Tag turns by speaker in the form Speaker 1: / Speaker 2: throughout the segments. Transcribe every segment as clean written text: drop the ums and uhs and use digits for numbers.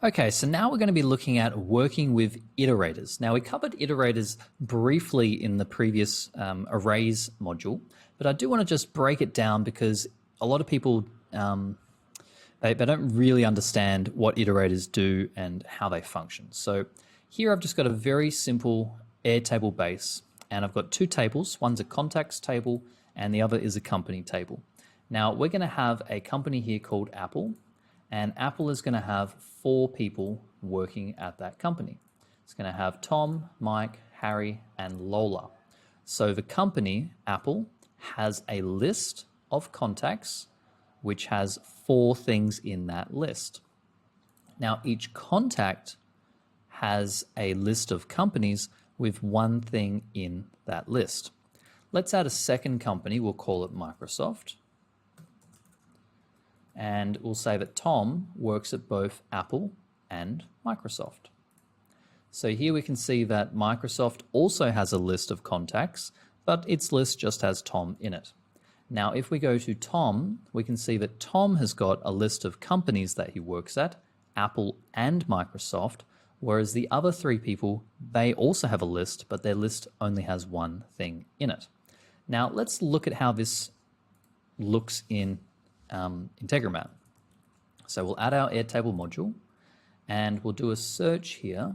Speaker 1: Okay, so now we're going to be looking at working with iterators. Now we covered iterators briefly in the previous arrays module, but I do want to just break it down because a lot of people, they don't really understand what iterators do and how they function. So here I've just got a very simple Airtable base, and I've got two tables. One's a contacts table and the other is a company table. Now we're going to have a company here called Apple, and Apple is going to have 4 people working at that company. It's going to have Tom, Mike, Harry, and Lola. So the company, Apple, has a list of contacts which has 4 things in that list. Now each contact has a list of companies with 1 thing in that list. Let's add a second company, we'll call it Microsoft. And we'll say that Tom works at both Apple and Microsoft. So here we can see that Microsoft also has a list of contacts, but its list just has Tom in it. Now, if we go to Tom, we can see that Tom has got a list of companies that he works at, Apple and Microsoft, whereas the other 3 people, they also have a list, but their list only has 1 thing in it. Now, let's look at how this looks in Integromat. So we'll add our Airtable module and we'll do a search here.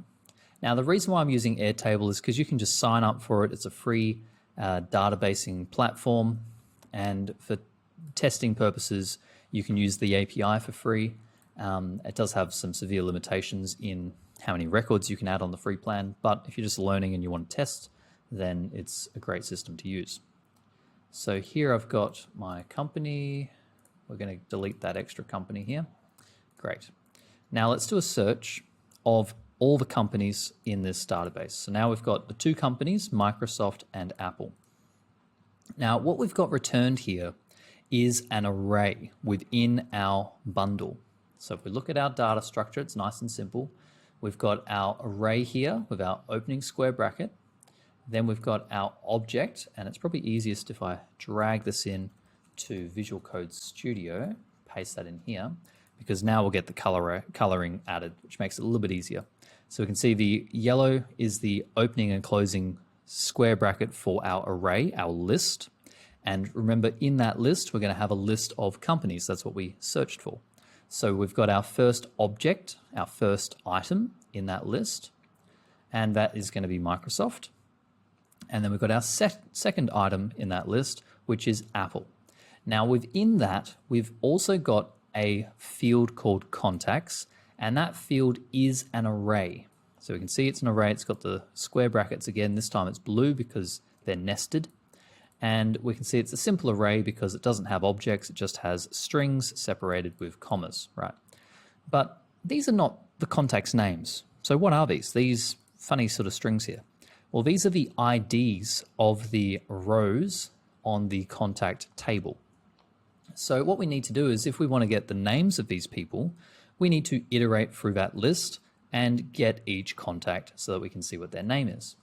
Speaker 1: Now the reason why I'm using Airtable is because you can just sign up for it. It's a free databasing platform, and for testing purposes you can use the API for free. It does have some severe limitations in how many records you can add on the free plan, but if you're just learning and you want to test, then it's a great system to use. So here I've got my company. We're going to delete that extra company here. Great. Now let's do a search of all the companies in this database. So now we've got the 2 companies, Microsoft and Apple. Now what we've got returned here is an array within our bundle. So if we look at our data structure, it's nice and simple. We've got our array here with our opening square bracket. Then we've got our object, and it's probably easiest if I drag this in to Visual Code Studio, paste that in here, because now we'll get the coloring added, which makes it a little bit easier. So we can see the yellow is the opening and closing square bracket for our array, our list. And remember, in that list, we're going to have a list of companies. That's what we searched for. So we've got our first object, our first item in that list, and that is going to be Microsoft. And then we've got our second item in that list, which is Apple. Now within that, we've also got a field called contacts, and that field is an array. So we can see it's an array. It's got the square brackets again. This time it's blue because they're nested. And we can see it's a simple array because it doesn't have objects. It just has strings separated with commas, right? But these are not the contacts' names. So what are these? These funny sort of strings here. Well, these are the IDs of the rows on the contact table. So what we need to do is, if we want to get the names of these people, we need to iterate through that list and get each contact so that we can see what their name is.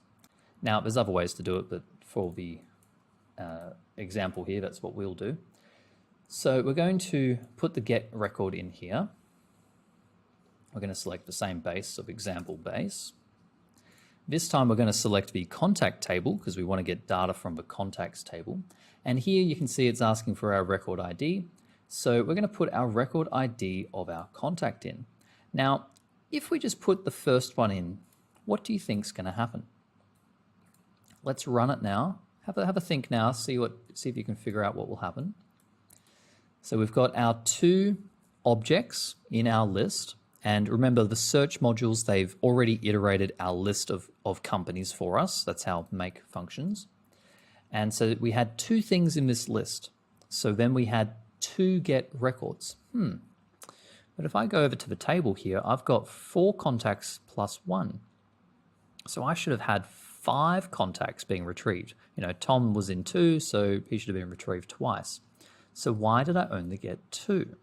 Speaker 1: Now, there's other ways to do it, but for the example here, that's what we'll do. So we're going to put the get record in here. We're going to select the same base of example base. This time we're going to select the contact table because we want to get data from the contacts table. And here you can see it's asking for our record ID. So we're going to put our record ID of our contact in. Now, if we just put the first one in, what do you think is going to happen? Let's run it now. Have a think now, see if you can figure out what will happen. So we've got our 2 objects in our list. And remember, the search modules, they've already iterated our list of companies for us. That's how make functions. And so we had 2 things in this list. So then we had 2 get records. But if I go over to the table here, I've got 4 contacts plus 1. So I should have had 5 contacts being retrieved. You know, Tom was in 2, so he should have been retrieved twice. So why did I only get 2?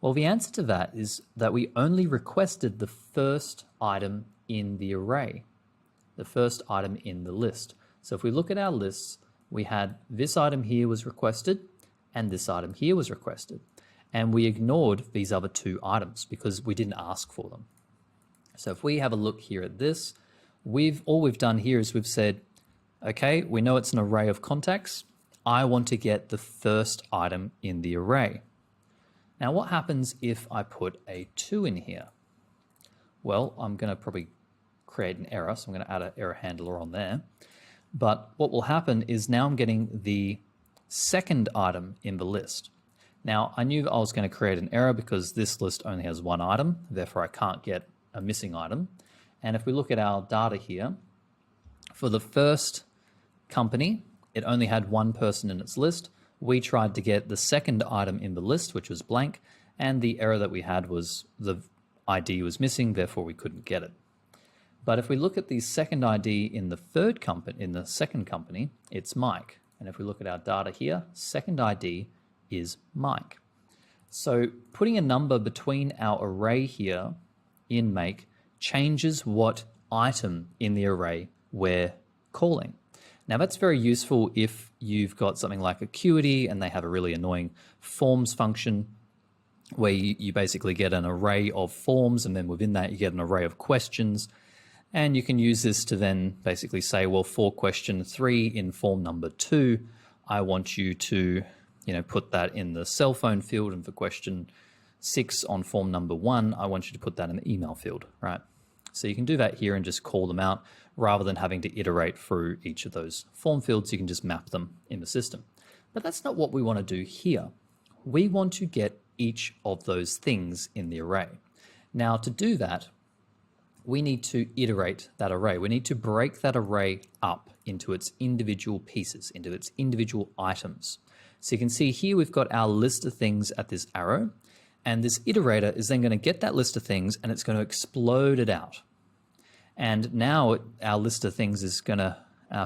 Speaker 1: Well, the answer to that is that we only requested the first item in the array, the first item in the list. So if we look at our lists, we had this item here was requested and this item here was requested. And we ignored these other 2 items because we didn't ask for them. So if we have a look here at this, all we've done here is we've said, okay, we know it's an array of contacts. I want to get the first item in the array. Now what happens if I put a 2 in here? Well, I'm going to probably create an error, so I'm going to add an error handler on there. But what will happen is now I'm getting the second item in the list. Now, I knew I was going to create an error because this list only has one item, therefore I can't get a missing item. And if we look at our data here, for the first company, it only had one person in its list. We tried to get the second item in the list, which was blank, and the error that we had was the ID was missing, therefore we couldn't get it. But if we look at the second ID in the second company, it's Mike. And if we look at our data here, second ID is Mike. So putting a number between our array here in make changes what item in the array we're calling. Now that's very useful if you've got something like Acuity and they have a really annoying forms function where you basically get an array of forms and then within that you get an array of questions. And you can use this to then basically say, well, for question 3 in form number 2, I want you to, put that in the cell phone field, and for question 6 on form number 1, I want you to put that in the email field, right? So you can do that here and just call them out rather than having to iterate through each of those form fields. You can just map them in the system. But that's not what we want to do here. We want to get each of those things in the array. Now to do that, we need to iterate that array. We need to break that array up into its individual pieces, into its individual items. So you can see here we've got our list of things at this arrow, and this iterator is then going to get that list of things and it's going to explode it out. And now our list of things is going to,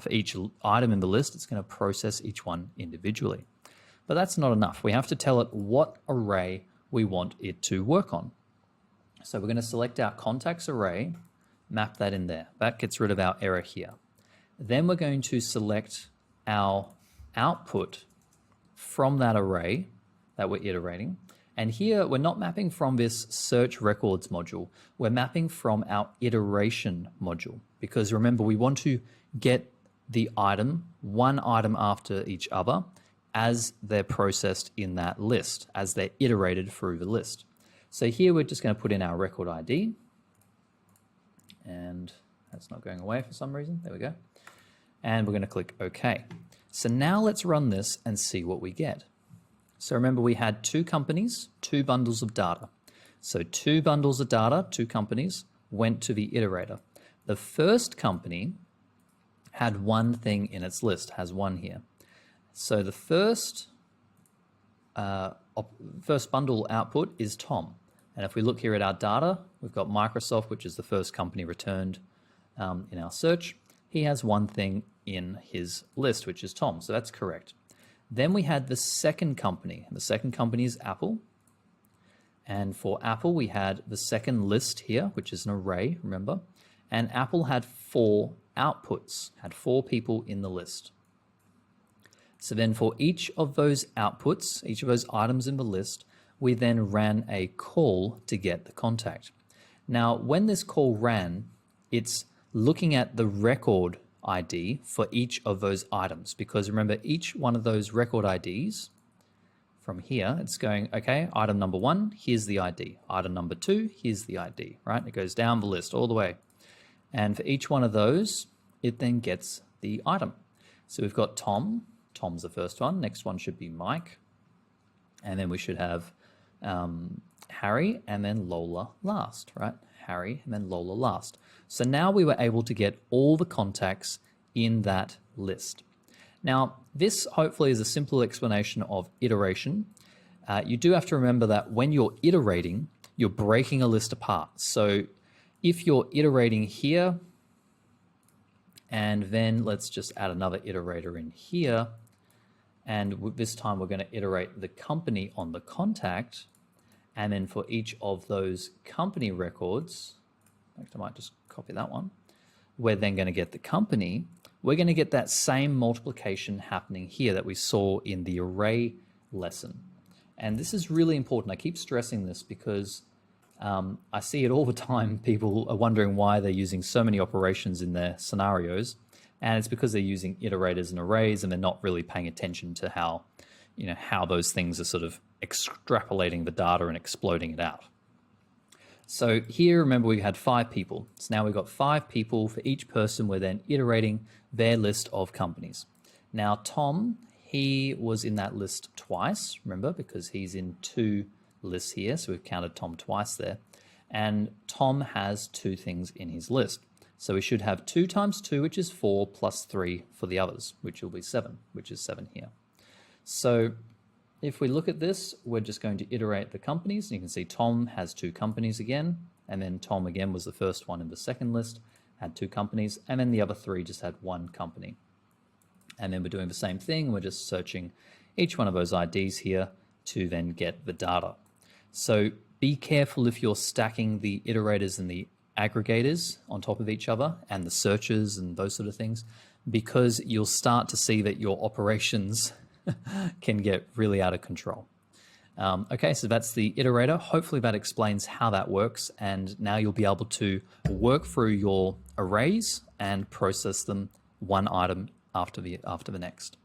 Speaker 1: for each item in the list, it's going to process each one individually. But that's not enough. We have to tell it what array we want it to work on. So we're going to select our contacts array, map that in there. That gets rid of our error here. Then we're going to select our output from that array that we're iterating. And here we're not mapping from this search records module. We're mapping from our iteration module. Because remember, we want to get the item, one item after each other, as they're processed in that list, as they're iterated through the list. So here we're just going to put in our record ID, and that's not going away for some reason. There we go. And we're going to click OK. So now let's run this and see what we get. So remember, we had 2 companies, 2 bundles of data. So 2 bundles of data, 2 companies, went to the iterator. The first company had one thing in its list, has 1 here. So the first bundle output is Tom. And if we look here at our data, we've got Microsoft, which is the first company returned in our search. He has 1 thing in his list, which is Tom. So that's correct. Then we had the second company. The second company is Apple. And for Apple, we had the second list here, which is an array, remember? And Apple had 4 outputs, had 4 people in the list. So then for each of those outputs, each of those items in the list, we then ran a call to get the contact. Now, when this call ran, it's looking at the record ID for each of those items, because remember, each one of those record IDs from here, it's going, okay, item number 1, here's the ID. Item number 2, here's the ID, right? It goes down the list all the way. And for each one of those, it then gets the item. So we've got Tom. Tom's the first one. Next one should be Mike. And then we should have Harry and then Lola last, right? Harry and then Lola last. So now we were able to get all the contacts in that list. Now, this hopefully is a simple explanation of iteration. You do have to remember that when you're iterating, you're breaking a list apart. So if you're iterating here, and then let's just add another iterator in here, and this time we're going to iterate the company on the contact, and then for each of those company records, in fact, I might just copy that one, we're then going to get the company. We're going to get that same multiplication happening here that we saw in the array lesson. And this is really important. I keep stressing this because I see it all the time. People are wondering why they're using so many operations in their scenarios, and it's because they're using iterators and arrays, and they're not really paying attention to how those things are sort of extrapolating the data and exploding it out. So here, remember, we had 5 people. So now we've got 5 people. For each person, we're then iterating their list of companies. Now, Tom, he was in that list twice, remember, because he's in 2 lists here. So we've counted Tom twice there. And Tom has 2 things in his list. So we should have 2 times 2, which is 4, plus 3 for the others, which will be 7, which is 7 here. So if we look at this, we're just going to iterate the companies. And you can see Tom has 2 companies again. And then Tom again was the first one in the second list, had 2 companies. And then the other 3 just had 1 company. And then we're doing the same thing. We're just searching each one of those IDs here to then get the data. So be careful if you're stacking the iterators and the aggregators on top of each other and the searches and those sort of things, because you'll start to see that your operations can get really out of control. Okay, so that's the iterator. Hopefully that explains how that works, and now you'll be able to work through your arrays and process them one item after the next.